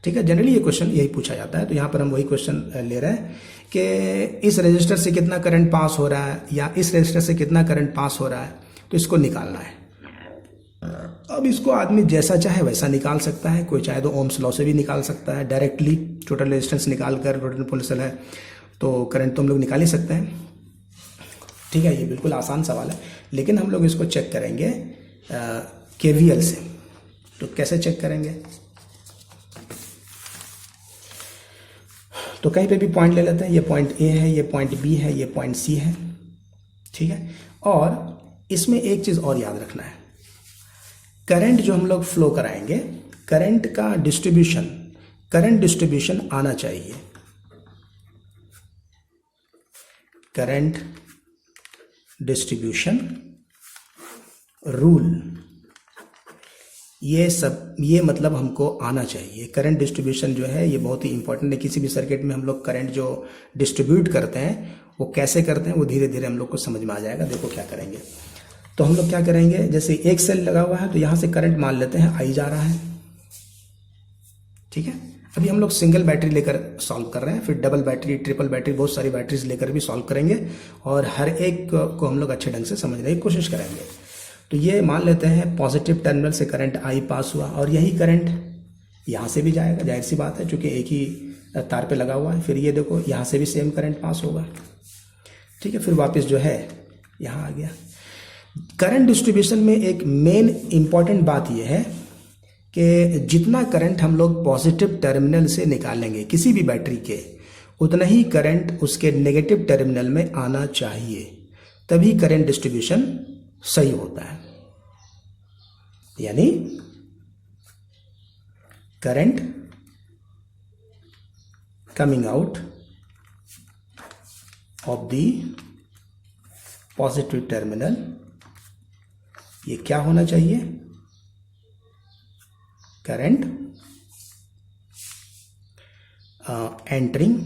[SPEAKER 1] ठीक है, जनरली ये क्वेश्चन यही पूछा जाता है। तो यहाँ पर हम वही क्वेश्चन ले रहे हैं कि इस रजिस्टर से कितना करंट पास हो रहा है या इस रजिस्टर से कितना करंट पास हो रहा है, तो इसको निकालना है। अब इसको आदमी जैसा चाहे वैसा निकाल सकता है, कोई चाहे तो ओम्स लॉ से भी निकाल सकता है डायरेक्टली। टोटल रेजिस्टेंस निकाल कर, टोटल पोटेंशियल है तो करंट तो हम लोग निकाल ही सकते हैं। ठीक है, ये बिल्कुल आसान सवाल है, लेकिन हम लोग इसको चेक करेंगे KVL से। तो कैसे चेक करेंगे, तो कहीं पे भी पॉइंट ले लेते हैं। ये पॉइंट A है, ये पॉइंट B है, ये पॉइंट C है। ठीक है, और इसमें एक चीज और याद रखना है, करंट जो हम लोग फ्लो कराएंगे, करंट का डिस्ट्रीब्यूशन, करंट डिस्ट्रीब्यूशन आना चाहिए। करंट डिस्ट्रीब्यूशन रूल, ये सब, ये मतलब हमको आना चाहिए। करंट डिस्ट्रीब्यूशन जो है ये बहुत ही इंपॉर्टेंट है। किसी भी सर्किट में हम लोग करंट जो डिस्ट्रीब्यूट करते हैं वो कैसे करते हैं, वो धीरे धीरे हम लोग को समझ में आ जाएगा। देखो क्या करेंगे, तो हम लोग क्या करेंगे, जैसे एक सेल लगा हुआ है तो यहां से करंट मान लेते हैं I जा रहा है। ठीक है, अभी हम लोग सिंगल बैटरी लेकर सॉल्व कर रहे हैं, फिर डबल बैटरी, ट्रिपल बैटरी, बहुत सारी बैटरीज लेकर भी सॉल्व करेंगे और हर एक को हम लोग अच्छे ढंग से समझने की कोशिश करेंगे। तो ये मान लेते हैं पॉजिटिव टर्मिनल से करंट I पास हुआ और यही करंट यहाँ से भी जाएगा, जाहिर सी बात है क्योंकि एक ही तार पे लगा हुआ है। फिर ये देखो यहाँ से भी सेम करंट पास होगा। ठीक है, फिर वापस जो है यहाँ आ गया। करंट डिस्ट्रीब्यूशन में एक मेन इंपॉर्टेंट बात यह है कि जितना करंट हम लोग पॉजिटिव टर्मिनल से निकालेंगे किसी भी बैटरी के, उतना ही करंट उसके नेगेटिव टर्मिनल में आना चाहिए, तभी करंट डिस्ट्रीब्यूशन सही होता है। यानी current coming out of the positive terminal, ये क्या होना चाहिए, current entering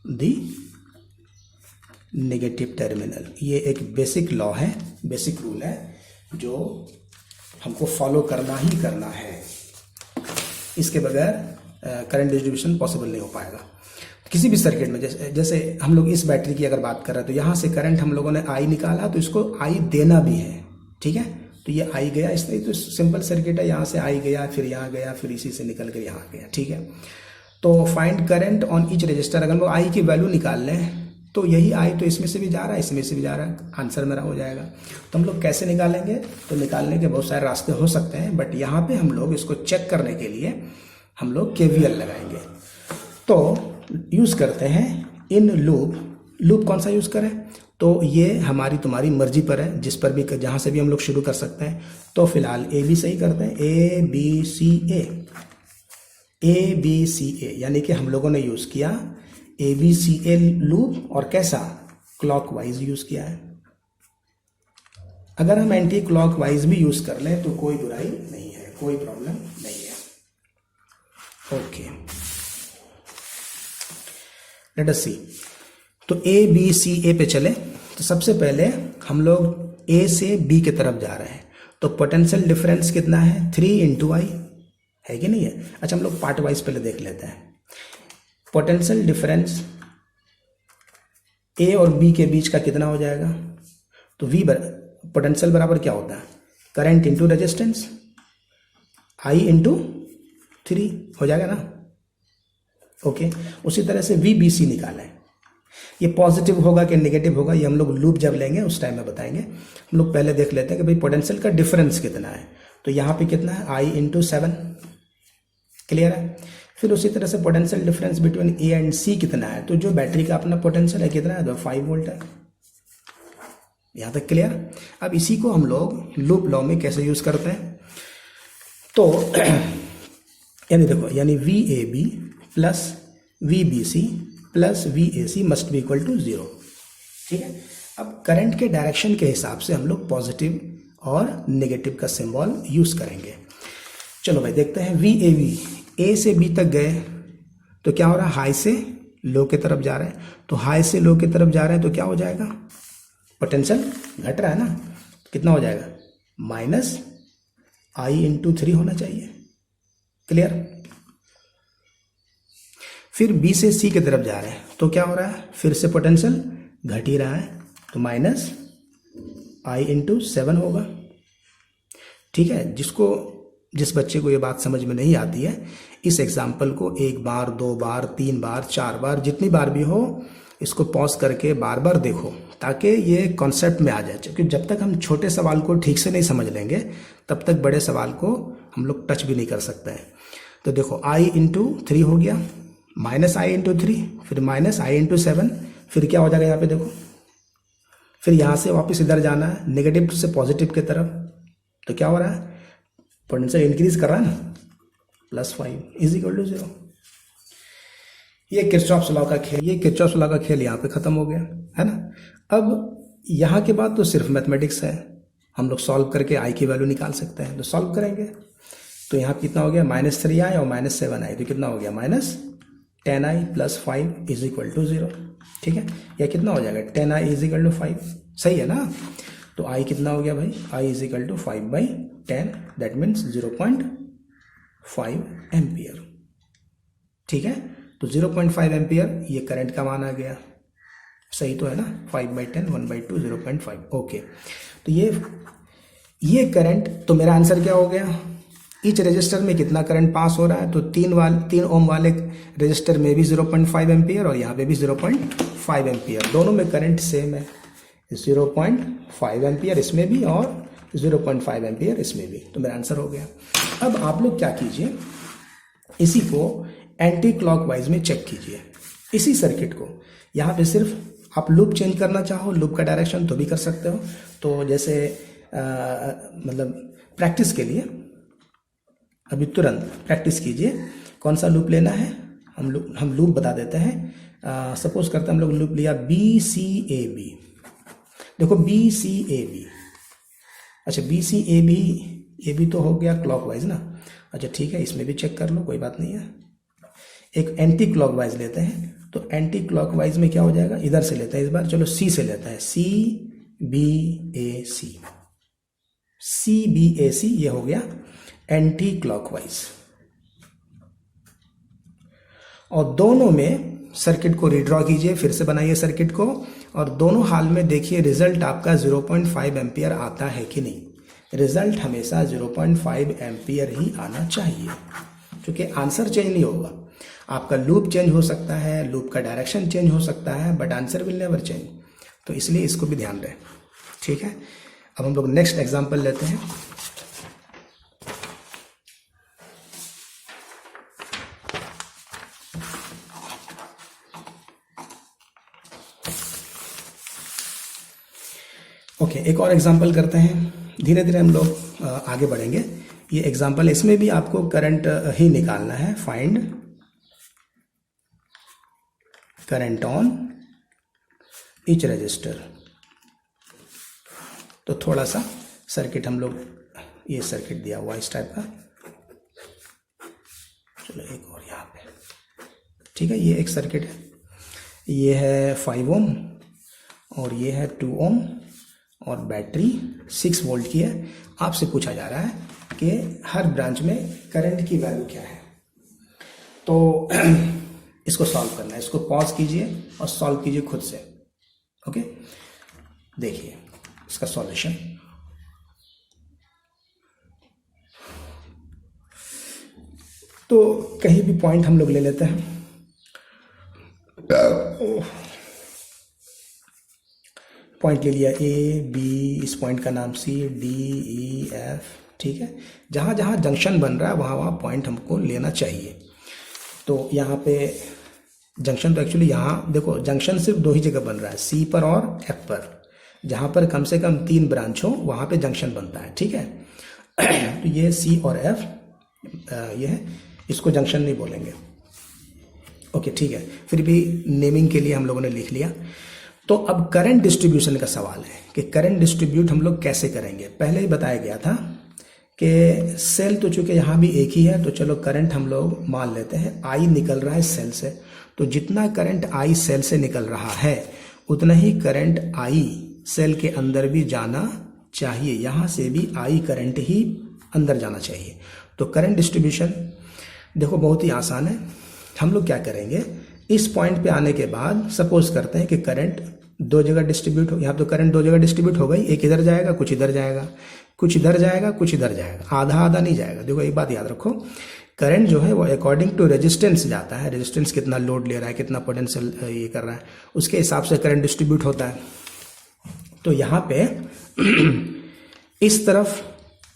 [SPEAKER 1] the negative terminal. ये एक बेसिक लॉ है, बेसिक रूल है जो हमको फॉलो करना ही करना है। इसके बगैर करंट डिस्ट्रीब्यूशन पॉसिबल नहीं हो पाएगा किसी भी सर्किट में। जैसे हम लोग इस बैटरी की अगर बात कर रहे हैं तो यहाँ से करंट हम लोगों ने I निकाला तो इसको I देना भी है। ठीक है, तो ये I गया, इस तरह तो सिंपल सर्किट है, यहाँ से I गया, फिर यहाँ गया, फिर इसी से निकल कर यहाँ गया। ठीक है, तो find current on each resistor, अगर हम लोग I की वैल्यू निकाल लें तो यही I तो इसमें से भी जा रहा है, इसमें से भी जा रहा है, आंसर मेरा हो जाएगा। तो हम लोग कैसे निकालेंगे, तो निकालने के बहुत सारे रास्ते हो सकते हैं, बट यहाँ पे हम लोग इसको चेक करने के लिए हम लोग KVL लगाएंगे। तो यूज करते हैं इन लूप। लूप कौन सा यूज करें, तो ये हमारी तुम्हारी मर्जी पर है, जिस पर भी, जहां से भी हम लोग शुरू कर सकते हैं। तो फिलहाल AB से ही करते हैं, ABCA, यानी कि हम लोगों ने यूज किया ABCA लूप, और कैसा, क्लॉकवाइज यूज किया है। अगर हम एंटी क्लॉकवाइज भी यूज कर लें तो कोई बुराई नहीं है, कोई प्रॉब्लम नहीं है। ओके, लेट अस सी। तो ABCA पे चले, तो सबसे पहले हम लोग A से B की तरफ जा रहे हैं, तो पोटेंशियल डिफरेंस कितना है, 3 × I है कि नहीं है। अच्छा, हम लोग पार्ट वाइज पहले देख लेते हैं। पोटेंशियल डिफरेंस A और B के बीच का कितना हो जाएगा, तो V पोटेंशियल बराबर क्या होता है, करंट इंटू रेजिस्टेंस, I × 3 हो जाएगा ना। ओके, उसी तरह से VBC निकालें। ये पॉजिटिव होगा कि नेगेटिव होगा, ये हम लोग लूप जब लेंगे उस टाइम में बताएंगे। हम लोग पहले देख लेते हैं कि भाई पोटेंशियल का डिफरेंस कितना है, तो यहाँ पे कितना है, I × 7, क्लियर है। फिर उसी तरह से potential difference between A and C कितना है, तो जो बैटरी का अपना पोटेंशियल है कितना है, तो 5 वोल्ट है। यहाँ तक क्लियर। अब इसी को हम लोग लूप लॉ में कैसे यूज करते हैं, तो यानी देखो, यानी VAB plus VBC plus VAC must be equal to 0। ठीक है, अब करंट के डायरेक्शन के हिसाब से हम लोग पॉजिटिव और नेगेटिव का सिंबल यूज करेंगे। चलो भाई देखते हैं। VAB A से B तक गए तो क्या हो रहा है, हाई से लो की तरफ जा रहे हैं, तो हाई से लो की तरफ जा रहे हैं तो क्या हो जाएगा, पोटेंशियल घट रहा है ना, कितना हो जाएगा, -I × 3 होना चाहिए। क्लियर। फिर बी से सी की तरफ जा रहे हैं तो क्या हो रहा है, फिर से पोटेंशियल घट ही रहा है, तो माइनस आई इंटू 7 होगा। ठीक है, जिस बच्चे को ये बात समझ में नहीं आती है, इस एग्जाम्पल को एक बार, 2 बार, 3 बार, 4 बार, जितनी बार भी हो इसको पॉज करके बार बार देखो, ताकि ये कॉन्सेप्ट में आ जाए। क्योंकि जब तक हम छोटे सवाल को ठीक से नहीं समझ लेंगे तब तक बड़े सवाल को हम लोग टच भी नहीं कर सकते हैं। तो देखो आई इंटू 3 हो गया, माइनस आई इंटू 3, फिर माइनस आई इंटू 7, फिर क्या हो जाएगा यहाँ पे देखो, फिर यहाँ से वापस इधर जाना है नेगेटिव से पॉजिटिव की तरफ, तो क्या हो रहा है, पोटेंशियल इंक्रीज कर रहा है ना, +5 इज इक्वल टू 0। ये किरचॉफ्स लॉ का खेल, ये किरचॉफ्स लॉ का खेल यहाँ पे खत्म हो गया है ना। अब यहाँ के बाद तो सिर्फ मैथमेटिक्स है, हम लोग सॉल्व करके आई की वैल्यू निकाल सकते हैं, तो सॉल्व करेंगे। तो यहाँ कितना हो गया, -3 आई और -7 आई, तो कितना हो गया, -10i + 5 इज इक्वल टू 0। ठीक है, यह कितना हो जाएगा, 10i इज इक्वल टू 5, सही है ना। तो i कितना हो गया भाई, i is equal to 5/10, that means 0.5 ampere. ठीक है, तो 0.5 एम्पियर ये करंट का मान आ गया, सही तो है ना, 5/10 1/2 0.5। ओके, तो ये करंट, तो मेरा आंसर क्या हो गया, ईच रजिस्टर में कितना करंट पास हो रहा है, तो 3 ओम वाले रजिस्टर में भी 0.5 एम्पियर और यहाँ पे भी 0.5 एम्पियर, दोनों में करंट सेम है, 0.5 एम्पियर इसमें भी और 0.5 एम्पियर इसमें भी। तो मेरा आंसर हो गया। अब आप लोग क्या कीजिए, इसी को एंटी क्लॉकवाइज में चेक कीजिए, इसी सर्किट को। यहाँ पे सिर्फ आप लूप चेंज करना चाहो, लूप का डायरेक्शन तो भी कर सकते हो। तो जैसे मतलब प्रैक्टिस के लिए अभी तुरंत प्रैक्टिस कीजिए, कौन सा लूप लेना है, हम लूप बता देते हैं। सपोज करते हैं हम लोग लूप लिया BCAB, देखो BCAB, अच्छा BCAB तो हो गया क्लॉकवाइज ना, अच्छा ठीक है, इसमें भी चेक कर लो, कोई बात नहीं है। एक एंटी क्लॉकवाइज लेते हैं, तो एंटी क्लॉकवाइज में क्या हो जाएगा, इधर से लेते हैं इस बार, चलो C से लेते हैं, CBAC, ये हो गया एंटी क्लॉकवाइज। और दोनों में सर्किट को रीड्रॉ कीजिए, फिर से बनाइए सर्किट को, और दोनों हाल में देखिए रिजल्ट आपका 0.5 एम्पियर आता है कि नहीं। रिजल्ट हमेशा 0.5 एम्पियर ही आना चाहिए, क्योंकि आंसर चेंज नहीं होगा। आपका लूप चेंज हो सकता है, लूप का डायरेक्शन चेंज हो सकता है, but answer will never change. तो इसलिए इसको भी ध्यान रहे, ठीक है। अब हम लोग नेक्स्ट एग्जांपल लेते हैं। ओके, एक और एग्जांपल करते हैं, धीरे धीरे हम लोग आगे बढ़ेंगे। ये एग्जांपल, इसमें भी आपको करंट ही निकालना है। Find current on each resistor. तो थोड़ा सा सर्किट हम लोग, ये सर्किट दिया हुआ इस टाइप का, चलो एक और यहाँ पे, ठीक है। ये एक सर्किट है, ये है 5 ओम और ये है 2 ओम और बैटरी 6 वोल्ट की है। आपसे पूछा जा रहा है कि हर ब्रांच में करंट की वैल्यू क्या है। तो इसको सॉल्व करना है, इसको पॉज कीजिए और सॉल्व कीजिए खुद से। ओके, देखिए इसका सॉल्यूशन। तो कहीं भी पॉइंट हम लोग ले लेते हैं। पॉइंट ले लिया A, B, इस पॉइंट का नाम C, D, E, F, ठीक है। जहाँ जहाँ जंक्शन बन रहा है वहाँ वहाँ पॉइंट हमको लेना चाहिए। तो यहाँ पे जंक्शन, तो एक्चुअली यहाँ देखो जंक्शन सिर्फ 2 ही जगह बन रहा है, C पर और F पर। जहाँ पर कम से कम 3 ब्रांच हो वहाँ पे जंक्शन बनता है, ठीक है। तो ये C और F ये है, इसको जंक्शन नहीं बोलेंगे। ओके, ठीक है, फिर भी नेमिंग के लिए हम लोगों ने लिख लिया। तो अब करंट डिस्ट्रीब्यूशन का सवाल है कि करंट डिस्ट्रीब्यूट हम लोग कैसे करेंगे। पहले ही बताया गया था कि सेल तो चूंकि यहाँ भी एक ही है, तो चलो करंट हम लोग मान लेते हैं I निकल रहा है सेल से। तो जितना करंट I सेल से निकल रहा है उतना ही करंट I सेल के अंदर भी जाना चाहिए। यहाँ से भी I करंट ही अंदर जाना चाहिए। तो करंट डिस्ट्रीब्यूशन, देखो बहुत ही आसान है। हम लोग क्या करेंगे, इस पॉइंट पे आने के बाद सपोज करते हैं कि करंट दो जगह डिस्ट्रीब्यूट हो, यहाँ तो करंट दो जगह डिस्ट्रीब्यूट हो गई, एक इधर जाएगा कुछ इधर जाएगा, कुछ इधर जाएगा कुछ इधर जाएगा, आधा आधा नहीं जाएगा। देखो एक बात याद रखो, करंट जो है वो अकॉर्डिंग टू रेजिस्टेंस जाता है, रेजिस्टेंस कितना लोड ले रहा है, कितना पोटेंशियल ये कर रहा है, उसके हिसाब से करंट डिस्ट्रीब्यूट होता है। तो यहाँ पे इस तरफ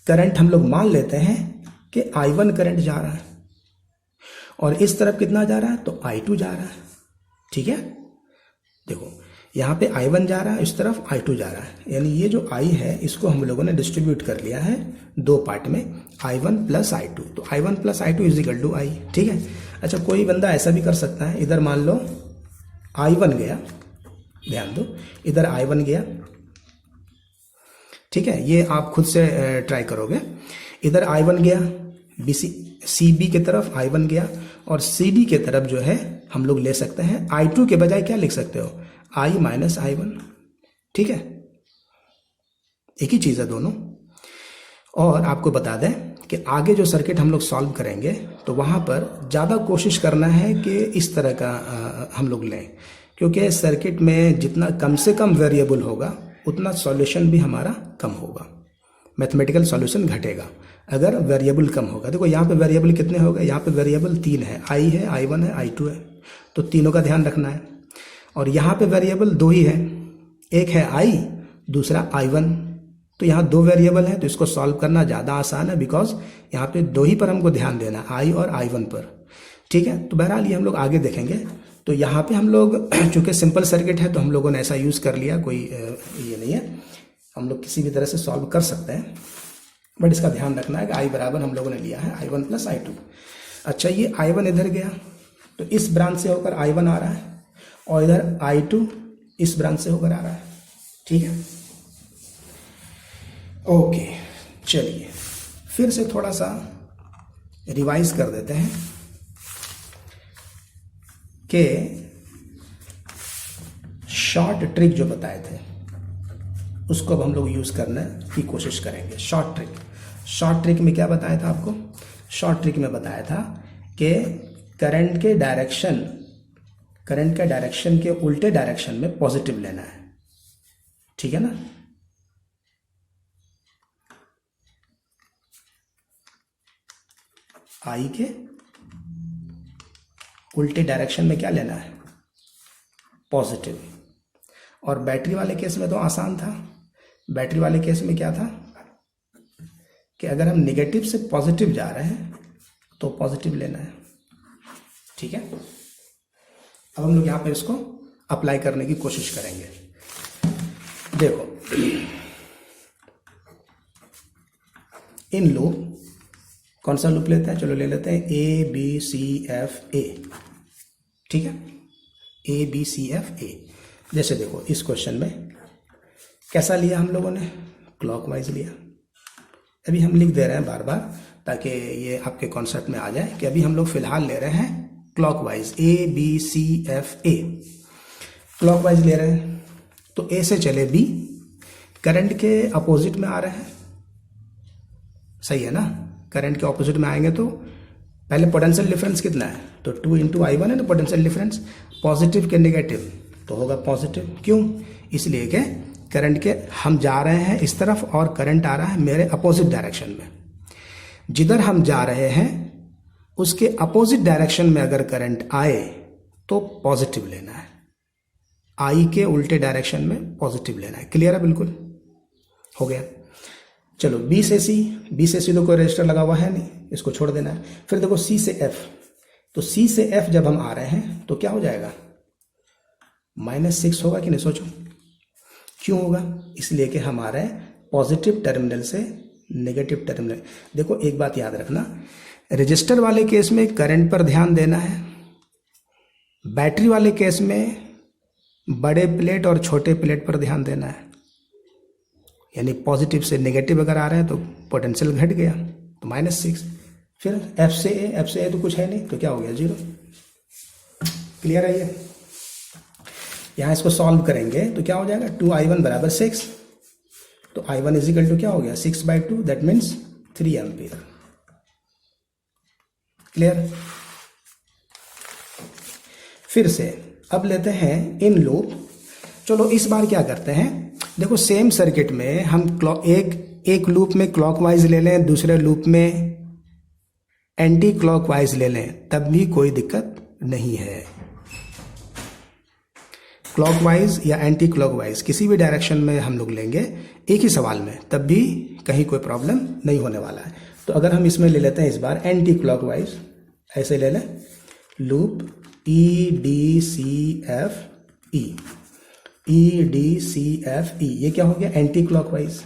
[SPEAKER 1] करंट हम लोग मान लेते हैं कि I1 करंट जा रहा है और इस तरफ कितना जा रहा है, तो I2 जा रहा है। ठीक है, देखो यहाँ पे I1 जा रहा है, इस तरफ I2 जा रहा है, यानी ये जो I है इसको हम लोगों ने डिस्ट्रीब्यूट कर लिया है दो पार्ट में, I1 प्लस I2। तो I1 plus I2 is equal to I। ठीक है, अच्छा कोई बंदा ऐसा भी कर सकता है, इधर मान लो I1 गया, ध्यान दो इधर I1 गया, ठीक है, ये आप खुद से ट्राई करोगे। इधर I1 गया, CB की तरफ I1 गया, और CD की तरफ जो है हम लोग ले सकते हैं I2 के बजाय क्या लिख सकते हो, I माइनस I1। ठीक है, एक ही चीज़ है दोनों। और आपको बता दें कि आगे जो सर्किट हम लोग सॉल्व करेंगे तो वहाँ पर ज़्यादा कोशिश करना है कि इस तरह का हम लोग लें, क्योंकि सर्किट में जितना कम से कम वेरिएबल होगा उतना सॉल्यूशन भी हमारा कम होगा, मैथमेटिकल सॉल्यूशन घटेगा अगर वेरिएबल कम होगा। देखो यहाँ पे वेरिएबल कितने हो गए, यहाँ पे वेरिएबल 3 है, I है, I1 है, I2 है, तो तीनों का ध्यान रखना है। और यहाँ पे वेरिएबल 2 ही है, एक है I, दूसरा I1, तो यहाँ 2 वेरिएबल है, तो इसको सॉल्व करना ज़्यादा आसान है, बिकॉज यहाँ पे 2 ही पर हमको ध्यान देना है, I और I1 पर। ठीक है, तो बहरहाल ये हम लोग आगे देखेंगे। तो यहाँ पे हम लोग चूँकि सिंपल सर्किट है तो हम लोगों ने ऐसा यूज़ कर लिया, कोई ये नहीं है, हम लोग किसी भी तरह से सॉल्व कर सकते हैं, बट इसका ध्यान रखना है कि I बराबर हम लोगों ने लिया है I1 प्लस I2। अच्छा ये I1 इधर गया तो इस ब्रांच से होकर I1 आ रहा है, और इधर I2 इस ब्रांच से होकर आ रहा है। ठीक है, ओके, चलिए फिर से थोड़ा सा रिवाइज कर देते हैं कि शॉर्ट ट्रिक जो बताए थे उसको अब हम लोग यूज करने की कोशिश करेंगे। शॉर्ट ट्रिक में क्या बताया था आपको, शॉर्ट ट्रिक में बताया था कि करंट के डायरेक्शन के उल्टे डायरेक्शन में पॉजिटिव लेना है। ठीक है ना, I के उल्टे डायरेक्शन में क्या लेना है, पॉजिटिव। और बैटरी वाले केस में तो आसान था, बैटरी वाले केस में क्या था कि अगर हम नेगेटिव से पॉजिटिव जा रहे हैं तो पॉजिटिव लेना है। ठीक है, अब हम लोग यहाँ पे इसको अप्लाई करने की कोशिश करेंगे। देखो इन लूप, कौन सा लूप लेते हैं, चलो ले लेते हैं ABCFA। ठीक है, ABCFA। जैसे देखो इस क्वेश्चन में कैसा लिया हम लोगों ने, क्लॉकवाइज लिया। अभी हम लिख दे रहे हैं बार बार ताकि ये आपके कॉन्सेप्ट में आ जाए कि अभी हम लोग फिलहाल ले रहे हैं क्लॉकवाइज, ABCFA क्लॉकवाइज ले रहे हैं। तो A से चले B, करंट के अपोजिट में आ रहे हैं, सही है ना, करंट के ऑपोजिट में आएंगे तो पहले पोटेंशियल डिफरेंस कितना है, तो 2 इंटू I1 है ना पोटेंशियल डिफरेंस, पॉजिटिव के नेगेटिव तो होगा पॉजिटिव। क्यों, इसलिए कि करंट के हम जा रहे हैं इस तरफ और करंट आ रहा है मेरे अपोजिट डायरेक्शन में। जिधर हम जा रहे हैं उसके अपोजिट डायरेक्शन में अगर करंट आए तो पॉजिटिव लेना है, I के उल्टे डायरेक्शन में पॉजिटिव लेना है। क्लियर है, बिल्कुल हो गया। चलो B से C तो कोई रजिस्टर लगा हुआ है नहीं, इसको छोड़ देना है। फिर देखो C से F, तो C से F जब हम आ रहे हैं तो क्या हो जाएगा, -6 होगा कि नहीं, सोचो क्यों होगा, इसलिए कि हमारे पॉजिटिव टर्मिनल से नेगेटिव टर्मिनल। देखो एक बात याद रखना, रजिस्टर वाले केस में करंट पर ध्यान देना है, बैटरी वाले केस में बड़े प्लेट और छोटे प्लेट पर ध्यान देना है। यानी पॉजिटिव से नेगेटिव अगर आ रहे हैं तो पोटेंशियल घट गया तो -6। फिर F से A तो कुछ है नहीं तो क्या हो गया, 0। क्लियर है ये, यहाँ इसको सॉल्व करेंगे तो क्या हो जाएगा, 2I1 बराबर 6, तो I1 इजिकल टू क्या हो गया, 6/2, दैट मीन्स 3 एम्पियर। क्लियर। फिर से अब लेते हैं इन लूप। चलो इस बार क्या करते हैं, देखो सेम सर्किट में हम एक लूप में क्लॉकवाइज ले लें, दूसरे लूप में एंटी क्लॉकवाइज ले लें, तब भी कोई दिक्कत नहीं है। क्लॉकवाइज या एंटी क्लॉकवाइज किसी भी डायरेक्शन में हम लोग लेंगे एक ही सवाल में, तब भी कहीं कोई प्रॉब्लम नहीं होने वाला है। तो अगर हम इसमें ले लेते हैं इस बार एंटी क्लॉकवाइज, ऐसे ले लें लूप EDCFE, EDCFE, ये क्या हो गया, एंटी क्लॉकवाइज।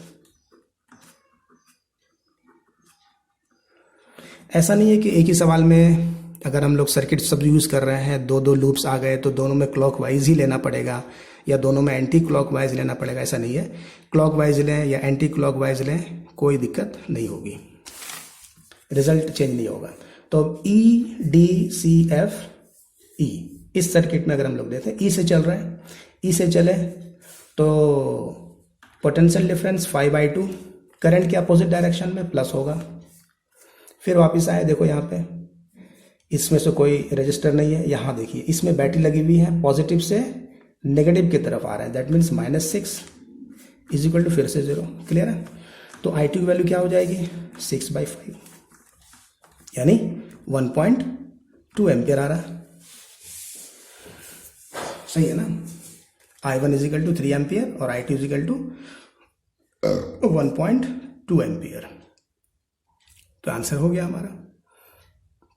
[SPEAKER 1] ऐसा नहीं है कि एक ही सवाल में अगर हम लोग सर्किट सब यूज कर रहे हैं, दो लूप्स आ गए तो दोनों में क्लॉकवाइज ही लेना पड़ेगा या दोनों में एंटी क्लॉकवाइज लेना पड़ेगा, ऐसा नहीं है। क्लॉकवाइज लें या एंटी क्लॉकवाइज लें, कोई दिक्कत नहीं होगी, रिजल्ट चेंज नहीं होगा। तो EDCFE इस सर्किट में अगर हम लोग देते हैं, ई से चल रहे हैं, ई से चले तो पोटेंशियल डिफरेंस 5/2, करंट के अपोजिट डायरेक्शन में प्लस होगा। फिर वापस आए, देखो यहाँ पे इसमें से कोई रजिस्टर नहीं है, यहाँ देखिए इसमें बैटरी लगी हुई है, पॉजिटिव से नेगेटिव की तरफ आ रहा है, that means -6 is equal to फिर से 0। क्लियर है। तो I2 की वैल्यू क्या हो जाएगी, 6/5 यानी 1.2 एम्पियर आ रहा है। सही है ना। I1 is equal to 3 ampere और I2 is equal to 1.2 ampere. तो आंसर हो गया हमारा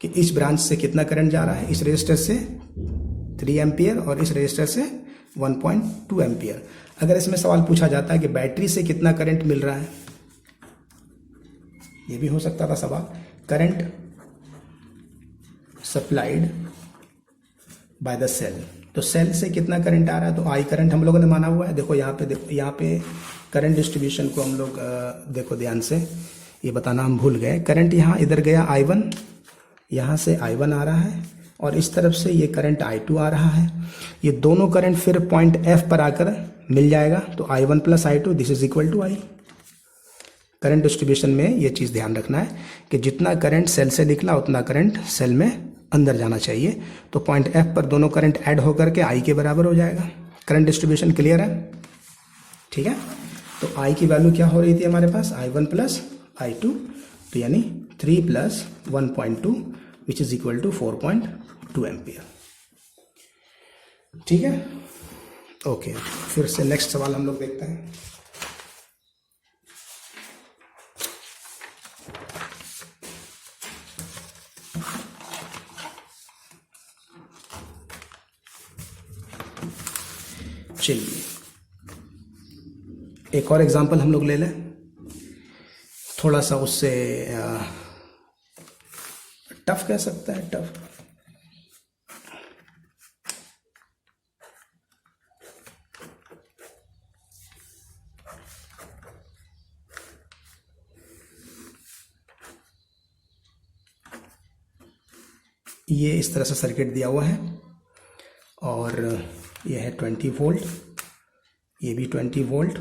[SPEAKER 1] कि इस ब्रांच से कितना करंट जा रहा है, इस रेजिस्टर से 3 एम्पियर और इस रेजिस्टर से 1.2 एम्पियर। अगर इसमें सवाल पूछा जाता है कि बैटरी से कितना करंट मिल रहा है, ये भी हो सकता था सवाल। Current supplied by the cell, तो सेल से कितना करंट आ रहा है, तो आई करंट हम लोगों ने माना हुआ है। देखो यहाँ पे, देखो यहाँ पे करंट डिस्ट्रीब्यूशन को हम लोग देखो ध्यान से, ये बताना हम भूल गए। करंट यहाँ इधर गया I1, यहाँ से I1 आ रहा है और इस तरफ से ये करंट I2 आ रहा है। ये दोनों करंट फिर पॉइंट F पर आकर मिल जाएगा, तो I1 plus I2 this is equal to I। Current distribution में ये चीज़ ध्यान रखना है कि जितना करंट सेल से निकला उतना करंट सेल में अंदर जाना चाहिए। तो पॉइंट F पर दोनों करंट ऐड होकर के I के बराबर हो जाएगा। करंट डिस्ट्रीब्यूशन क्लियर है, ठीक है। तो I की वैल्यू क्या हो रही थी हमारे पास, I1 प्लस I2, तो यानी 3 प्लस 1.2 which is equal to 4.2 ampere. ठीक है, ओके। फिर से नेक्स्ट सवाल हम लोग देखते हैं। चलिए एक और एग्जांपल हम लोग ले लें, थोड़ा सा उससे टफ कह सकता है, टफ। ये इस तरह से सर्किट दिया हुआ है और ये है 20 वोल्ट, ये भी 20 वोल्ट